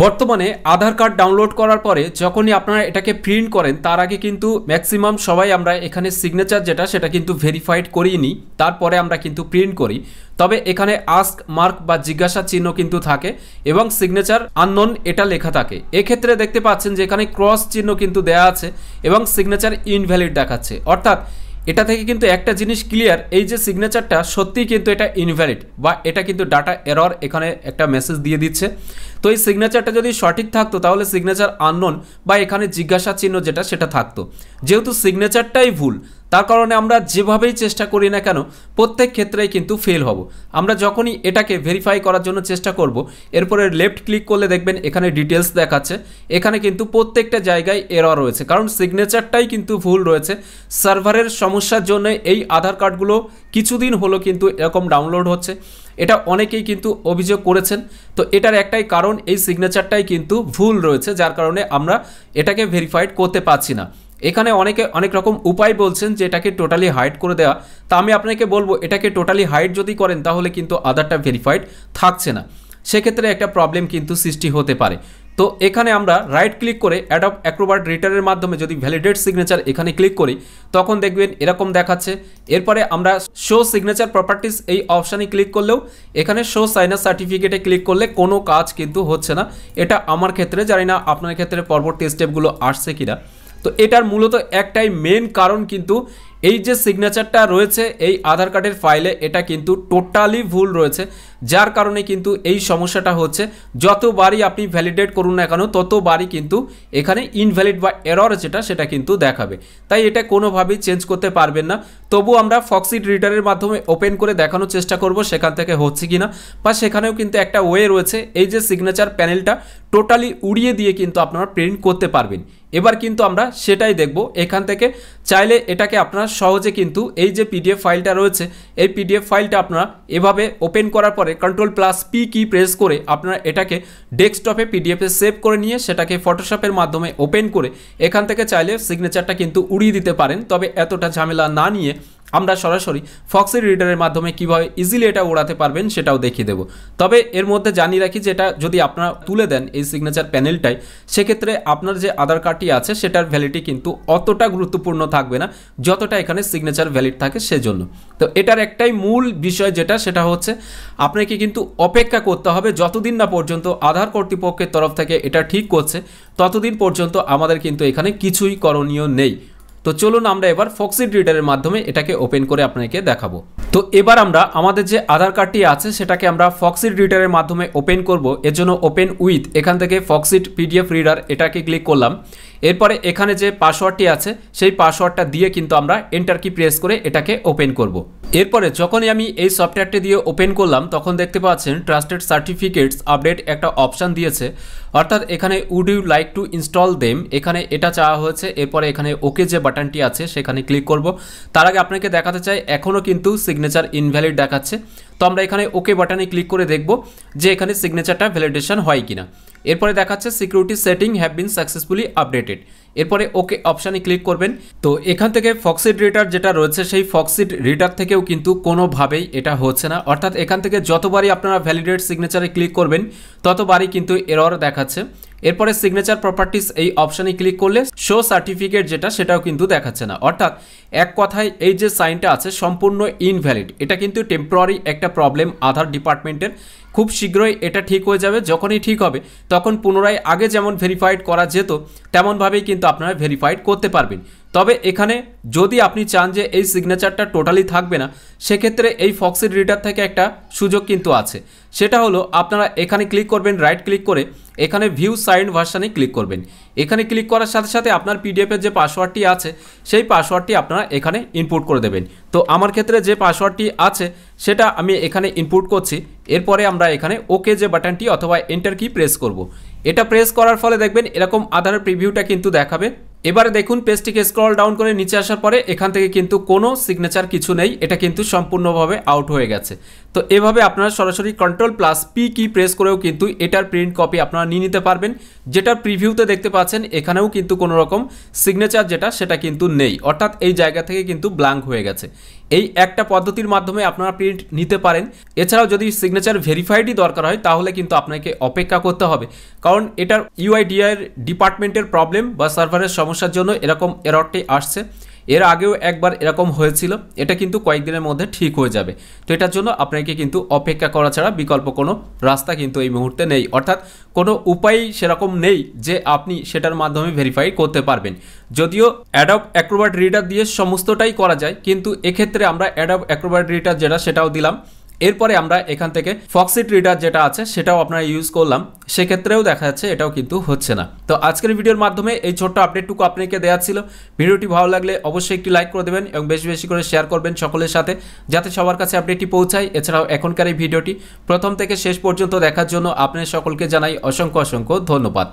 বর্তমানে আধার card download করার পরে যখনই আপনারা এটাকে প্রিন্ট করেন তার আগে কিন্তু ম্যাক্সিমাম সবাই আমরা এখানে সিগনেচার যেটা সেটা কিন্তু ভেরিফাইড করিয়ে নিই, তারপরে আমরা কিন্তু প্রিন্ট করি। তবে এখানে আস্ক মার্ক বা জিজ্ঞাসা চিহ্ন কিন্তু থাকে এবং সিগনেচার আননোন এটা লেখা থাকে। এক্ষেত্রে দেখতে পাচ্ছেন যে এখানে ক্রস চিহ্ন কিন্তু দেয়া আছে এবং সিগনেচার ইনভ্যালিড দেখাচ্ছে। অর্থাৎ এটা থেকে কিন্তু একটা জিনিস ক্লিয়ার, এই যে সিগনেচারটা সত্যিই কিন্তু এটা ইনভ্যালিড বা এটা কিন্তু ডাটা এরর এখানে একটা মেসেজ দিয়ে দিচ্ছে। তো এই সিগনেচারটা যদি সঠিক থাকতো তাহলে সিগনেচার আননোন বা এখানে জিজ্ঞাসা চিহ্ন যেটা সেটা থাকতো। যেহেতু সিগনেচারটাই ভুল তার কারণে আমরা যেভাবেই চেষ্টা করি না কেন প্রত্যেক ক্ষেত্রেই কিন্তু ফেল হব। আমরা যখনই এটাকে ভেরিফাই করার জন্য চেষ্টা করব, এরপরে লেফট ক্লিক করলে দেখবেন এখানে ডিটেলস দেখাচ্ছে। এখানে কিন্তু প্রত্যেকটা জায়গায় এরর রয়েছে, কারণ সিগনেচারটাই কিন্তু ভুল রয়েছে। সার্ভারের সমস্যার জন্য এই আধার কার্ডগুলো কিছুদিন হলো কিন্তু এরকম ডাউনলোড হচ্ছে, এটা অনেকেই কিন্তু অভিযোগ করেছেন। তো এটার একটাই কারণ এই সিগনেচারটাই কিন্তু ভুল রয়েছে, যার কারণে আমরা এটাকে ভেরিফাইড করতে পারছি না। এখানে অনেকে অনেক রকম উপায় বলছেন যে এটাকে টোটালি হাইড করে দেওয়া। তা আমি আপনাকে বলবো এটাকে টোটালি হাইড যদি করেন তাহলে কিন্তু আধারটা ভেরিফাইড থাকছে না, সেক্ষেত্রে একটা প্রবলেম কিন্তু সৃষ্টি হতে পারে। তো এখানে আমরা রাইট ক্লিক করে অ্যাডব অ্যাক্রোবাট রিডারের মাধ্যমে যদি ভ্যালিডেট সিগনেচার এখানে ক্লিক করি তখন দেখবেন এরকম দেখাচ্ছে। এরপরে আমরা শো সিগনেচার প্রপার্টিস এই অপশানে ক্লিক করলেও এখানে শো সাইনার সার্টিফিকেটে ক্লিক করলে কোনো কাজ কিন্তু হচ্ছে না। এটা আমার ক্ষেত্রে, জানি না আপনার ক্ষেত্রে পরবর্তী স্টেপগুলো আসছে কিনা। তো এটার মূলত একটাই মেন কারণ কিন্তু এই যে সিগনেচারটা রয়েছে এই আধার কার্ডের ফাইলে এটা কিন্তু টোটালি ভুল রয়েছে, যার কারণে কিন্তু এই সমস্যাটা হচ্ছে। যতবারই আপনি ভ্যালিডেট করুন না কেন ততবারই কিন্তু এখানে ইনভ্যালিড বা এরর যেটা সেটা কিন্তু দেখাবে। তাই এটা কোনোভাবেই চেঞ্জ করতে পারবেন না। তবু আমরা ফক্সিট রিডারের মাধ্যমে ওপেন করে দেখানোর চেষ্টা করব সেখান থেকে হচ্ছে কিনা, বা সেখানেও কিন্তু একটা ওয়ে রয়েছে এই যে সিগনেচার প্যানেলটা টোটালি উড়িয়ে দিয়ে কিন্তু আপনারা প্রিন্ট করতে পারবেন। এবার কিন্তু আমরা সেটাই দেখব। এখান থেকে চাইলে এটাকে আপনারা সহজে কিন্তু এই যে পিডিএফ ফাইলটা রয়েছে এই পিডিএফ ফাইলটা আপনারা এভাবে ওপেন করার পরে Ctrl+P কি প্রেস করে আপনারা এটাকে ডেস্কটপে পিডিএফে সেভ করে নিয়ে সেটাকে ফটোশপের মাধ্যমে ওপেন করে এখান থেকে চাইলে সিগনেচারটা কিন্তু উড়িয়ে দিতে পারেন। তবে এতটা ঝামেলা না নিয়ে আমরা সরাসরি ফক্সিট রিডারের মাধ্যমে কীভাবে ইজিলি এটা ওড়াতে পারবেন সেটাও দেখিয়ে দেবো। তবে এর মধ্যে জানিয়ে রাখি যে এটা যদি আপনারা তুলে দেন এই সিগনেচার প্যানেলটাই, সেক্ষেত্রে আপনার যে আধার কার্ডটি আছে সেটার ভ্যালিডিটি কিন্তু অতটা গুরুত্বপূর্ণ থাকবে না যতটা এখানে সিগনেচার ভ্যালিড থাকে সেজন্য। তো এটার একটাই মূল বিষয় যেটা সেটা হচ্ছে আপনাকে কিন্তু অপেক্ষা করতে হবে যতদিন না পর্যন্ত আধার কর্তৃপক্ষের তরফ থেকে এটা ঠিক করছে, ততদিন পর্যন্ত আমাদের কিন্তু এখানে কিছুই করণীয় নেই। তো চলুন আমরা এবার ফক্সিট রিডারের মাধ্যমে এটাকে ওপেন করে আপনাকে দেখাবো। তো এবার আমরা আমাদের যে আধার কার্ডটি আছে সেটাকে আমরা ফক্সিট রিডারের মাধ্যমে ওপেন করব। এর জন্য ওপেন উইথ এখান থেকে ফক্সিট পিডিএফ রিডার এটাকে ক্লিক করলাম। এরপরে এখানে যে পাসওয়ার্ডটি আছে সেই পাসওয়ার্ডটা দিয়ে কিন্তু আমরা এন্টার কি প্রেস করে এটাকে ওপেন করব। এরপরে যখনই আমি এই সফটওয়্যারটি দিয়ে ওপেন করলাম তখন দেখতে পাচ্ছেন ট্রাস্টেড সার্টিফিকেটস আপডেট একটা অপশান দিয়েছে, অর্থাৎ এখানে would you like to install them এখানে এটা চাওয়া হয়েছে। এরপরে এখানে ওকে যে বাটনটি আছে সেখানে ক্লিক করব। তার আগে আপনাকে দেখাতে চাই এখনও কিন্তু সিগনেচার ইনভ্যালিড দেখাচ্ছে। তো আমরা এখানে ওকে বাটনে ক্লিক করে দেখব যে এখানে সিগনেচারটা ভ্যালিডেশন হয় কিনা। এরপরে দেখাচ্ছে security setting have been successfully updated. এরপরে ওকে অপশানে ক্লিক করবেন। তো এখান থেকে ফক্সিট রিডার যেটা রয়েছে সেই ফক্সিট রিডার থেকেও কিন্তু কোনোভাবেই এটা হচ্ছে না, অর্থাৎ এখান থেকে যতবারই আপনারা ভ্যালিডেট সিগনেচারে ক্লিক করবেন ততবারই কিন্তু এরর দেখাচ্ছে। এরপরে সিগনেচার প্রপার্টিস এই অপশানে ক্লিক করলে শো সার্টিফিকেট যেটা সেটাও কিন্তু দেখাচ্ছে না। অর্থাৎ এক কথায় এই যে সাইনটা আছে সম্পূর্ণ ইনভ্যালিড। এটা কিন্তু টেম্পোরারি একটা প্রবলেম আধার ডিপার্টমেন্টের, খুব শীঘ্রই এটা ঠিক হয়ে যাবে। যখনই ঠিক হবে তখন পুনরায় আগে যেমন ভেরিফাইড করা যেত তেমনভাবেই কিন্তু আপনারা ভেরিফাইড করতে পারবেন। তবে এখানে যদি আপনি চান যে এই সিগনেচারটা টোটালি থাকবে না, সেক্ষেত্রে এই ফক্সিট রিডার থেকে একটা সুযোগ কিন্তু আছে। সেটা হলো আপনারা এখানে ক্লিক করবেন, রাইট ক্লিক করে এখানে ভিউ সাইন ভার্সানে ক্লিক করবেন। এখানে ক্লিক করার সাথে সাথে আপনার পিডিএফের যে পাসওয়ার্ডটি আছে সেই পাসওয়ার্ডটি আপনারা এখানে ইনপুট করে দেবেন। তো আমার ক্ষেত্রে যে পাসওয়ার্ডটি আছে সেটা আমি এখানে ইনপুট করছি। এরপরে আমরা এখানে ওকে যে বাটনটি অথবা এন্টার কি প্রেস করব। এটা প্রেস করার ফলে দেখবেন এরকম আধারের প্রিভিউটা কিন্তু দেখাবে। এবারে দেখুন পেজটিকে স্ক্রল ডাউন করে নিচে আসার পরে এখান থেকে কিন্তু কোনো সিগনেচার কিছু নেই, এটা কিন্তু সম্পূর্ণভাবে আউট হয়ে গেছে। তো এভাবে আপনারা সরাসরি Ctrl+P কি প্রেস করেও কিন্তু এটার প্রিন্ট কপি আপনারা নিয়ে নিতে পারবেন। যেটা প্রিভিউতে দেখতে পাচ্ছেন এখানেও কিন্তু কোনো রকম সিগনেচার যেটা সেটা কিন্তু নেই, অর্থাৎ এই জায়গা থেকে কিন্তু ব্ল্যাঙ্ক হয়ে গেছে। এই একটা পদ্ধতির মাধ্যমে আপনারা প্রিন্ট নিতে পারেন। এছাড়াও যদি সিগনেচার ভেরিফাইডই দরকার হয় তাহলে কিন্তু আপনাকে অপেক্ষা করতে হবে, কারণ এটার UIDAI ডিপার্টমেন্টের প্রবলেম বা সার্ভারের সমস্যার জন্য এরকম এররটি আসছে। এর আগেও একবার এরকম হয়েছিল, এটা কিন্তু কয়েকদিনের মধ্যে ঠিক হয়ে যাবে। তো এটার জন্য আপনাকে কিন্তু অপেক্ষা করা ছাড়া বিকল্প কোনো রাস্তা কিন্তু এই মুহূর্তে নেই, অর্থাৎ কোনো উপায় সেরকম নেই যে আপনি সেটার মাধ্যমে ভেরিফাই করতে পারবেন। যদিও অ্যাডব অ্যাক্রোব্যাট রিডার দিয়ে সমস্তটাই করা যায়, কিন্তু এক্ষেত্রে আমরা অ্যাডব অ্যাক্রোব্যাট রিডার যেটা সেটাও দিলাম, এরপরে আমরা এখান থেকে ফক্সিট রিডার যেটা আছে সেটাও আপনারা ইউজ করলাম, সেক্ষেত্রেও দেখা যাচ্ছে এটাও কিন্তু হচ্ছে না। তো আজকের ভিডিওর মাধ্যমে এই ছোট্ট আপডেটটুকু আপনাকে দেওয়া ছিল। ভিডিওটি ভালো লাগলে অবশ্যই একটি লাইক করে দেবেন এবং বেশি বেশি করে শেয়ার করবেন সকলের সাথে, যাতে সবার কাছে আপডেটটি পৌঁছায়। এছাড়াও এখনকার এই ভিডিওটি প্রথম থেকে শেষ পর্যন্ত দেখার জন্য আপনাদের সকলকে জানাই অসংখ্য অসংখ্য ধন্যবাদ।